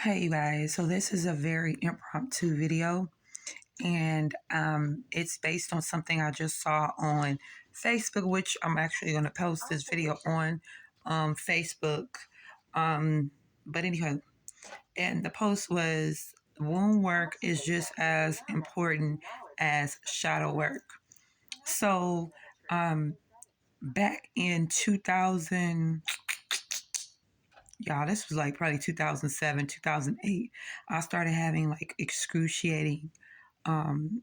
Hey you guys, so this is a very impromptu video and it's based on something I just saw on Facebook, which I'm actually going to post this video on Facebook. Um, but anyway, and the post was womb work is just as important as shadow work. So back in 2000, y'all, this was like probably 2007, 2008, I started having like excruciating um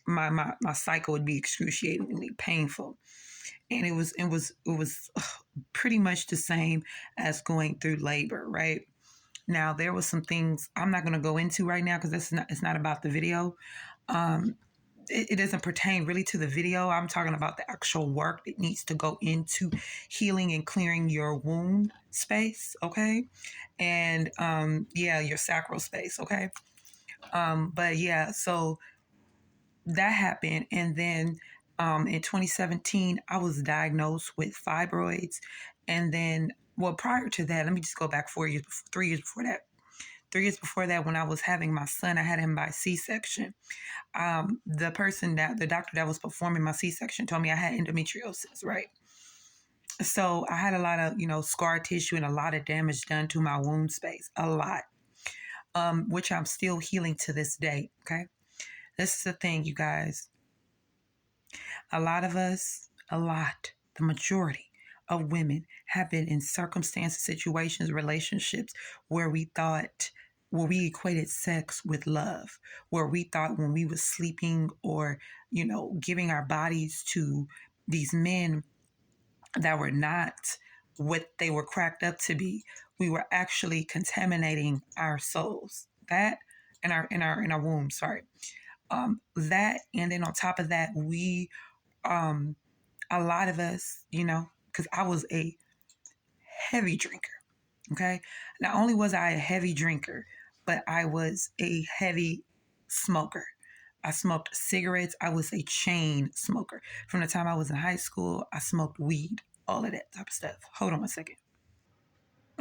my cycle would be excruciatingly painful, and it was pretty much the same as going through labor, right? Now there was some things I'm not going to go into right now because it's not about the video. um it doesn't pertain really to the video. I'm talking about the actual work that needs to go into healing and clearing your womb space, okay? And yeah, your sacral space, okay? But yeah, so that happened. And then in 2017, I was diagnosed with fibroids. And then, well, prior to that, let me just go back 4 years, 3 years before that. 3 years before that, when I was having my son, I had him by C-section. The doctor that was performing my C-section told me I had endometriosis, right? So I had a lot of, scar tissue and a lot of damage done to my womb space, a lot, which I'm still healing to this day. Okay. This is the thing, you guys. A lot of us, the majority of women have been in circumstances, situations, relationships where where we equated sex with love, where we thought when we were sleeping or, giving our bodies to these men that were not what they were cracked up to be, we were actually contaminating our souls. That in our womb, sorry. That, and then on top of that, we um a lot of us, because I was a heavy drinker. Okay. Not only was I a heavy drinker, but I was a heavy smoker. I smoked cigarettes. I was a chain smoker. From the time I was in high school, I smoked weed, all of that type of stuff. Hold on a second.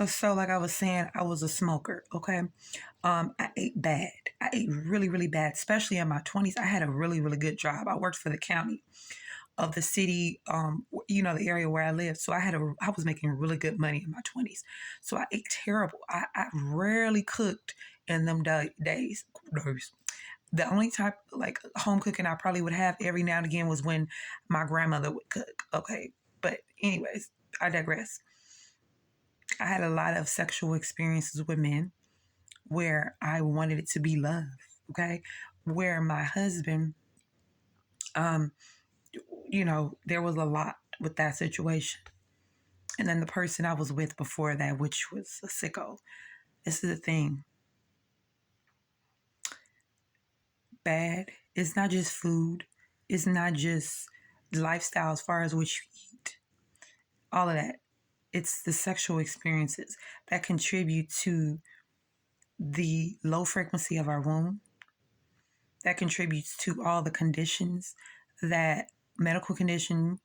So, like I was saying, I was a smoker. Okay. I ate bad. I ate really, really bad, especially in my 20s. I had a really, really good job. I worked for the county of the city, the area where I lived. So I was making really good money in my 20s. So I ate terrible. I rarely cooked in them days. The only type like home cooking I probably would have every now and again was when my grandmother would cook. Okay. But anyways, I digress. I had a lot of sexual experiences with men where I wanted it to be love. Okay. Where my husband, um, there was a lot with that situation. And then the person I was with before that, which was a sicko. This is the thing. Bad. It's not just food. It's not just lifestyle as far as what you eat. All of that. It's the sexual experiences that contribute to the low frequency of our womb, that contributes to all the conditions, that medical condition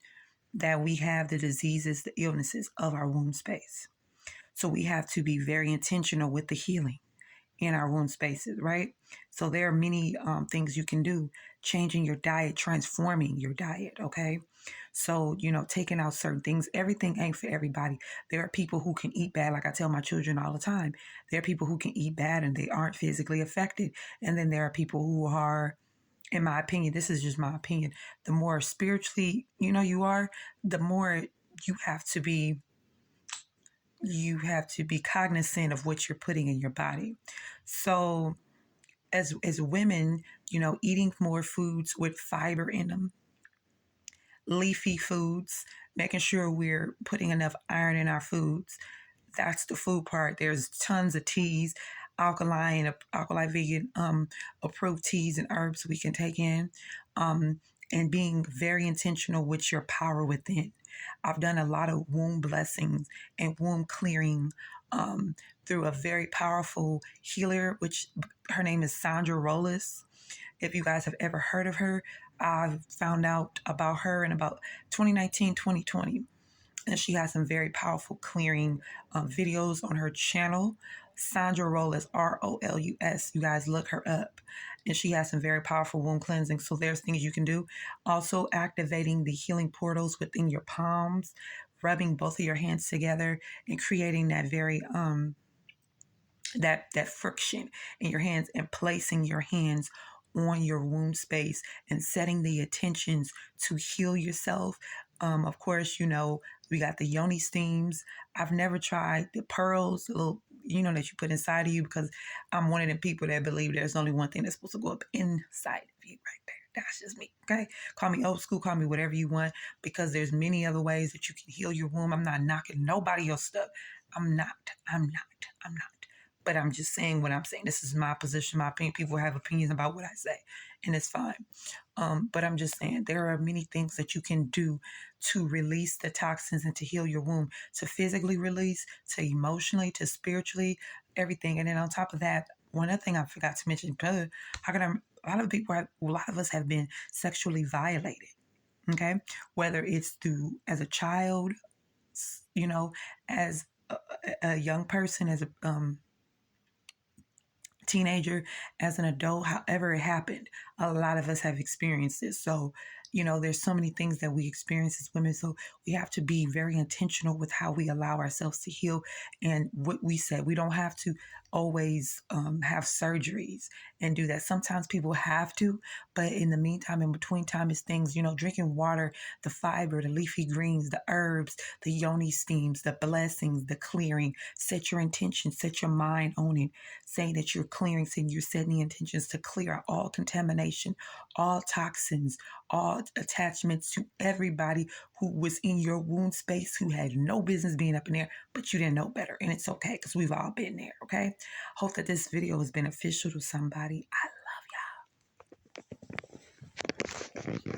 that we have, the diseases, the illnesses of our womb space. So we have to be very intentional with the healing in our womb spaces, right? So there are many things you can do, changing your diet, transforming your diet, okay? So, taking out certain things. Everything ain't for everybody. There are people who can eat bad, like I tell my children all the time. There are people who can eat bad and they aren't physically affected. And then there are people who are, in my opinion, this is just my opinion, the more spiritually, you are, the more you have to be cognizant of what you're putting in your body. So as women, eating more foods with fiber in them, leafy foods, making sure we're putting enough iron in our foods. That's the food part. There's tons of teas, alkaline vegan approved teas and herbs we can take in. And being very intentional with your power within. I've done a lot of womb blessings and womb clearing through a very powerful healer, which her name is Sandra Rollis. If you guys have ever heard of her, I found out about her in about 2019, 2020. And she has some very powerful clearing videos on her channel. Sandra Rolus, Rolus. You guys look her up. And she has some very powerful wound cleansing. So there's things you can do. Also, activating the healing portals within your palms, rubbing both of your hands together, and creating that very that friction in your hands, and placing your hands on your wound space and setting the intentions to heal yourself. Of course, we got the yoni steams. I've never tried the pearls, the little, that you put inside of you, because I'm one of the people that believe there's only one thing that's supposed to go up inside of you right there. That's just me. Okay. Call me old school, call me whatever you want, because there's many other ways that you can heal your womb. I'm not knocking nobody else stuff. I'm not. But I'm just saying what I'm saying. This is my position, my opinion. People have opinions about what I say, and it's fine. But I'm just saying there are many things that you can do to release the toxins and to heal your womb, to physically release, to emotionally, to spiritually, everything. And then on top of that, one other thing I forgot to mention, how can a lot of us have been sexually violated. Okay, whether it's through as a child, as a young person, as a teenager, as an adult, however it happened, a lot of us have experienced this. So, there's so many things that we experience as women. So we have to be very intentional with how we allow ourselves to heal. And what we said, we don't have to always have surgeries and do that. Sometimes people have to, but in the meantime, in between time is things, drinking water, the fiber, the leafy greens, the herbs, the yoni steams, the blessings, the clearing. Set your intention, set your mind on it. Saying that you're clearing, saying you're setting the intentions to clear out all contamination, all toxins, all attachments to everybody who was in your wound space, who had no business being up in there, but you didn't know better. And it's okay, because we've all been there, okay? Hope that this video is beneficial to somebody. I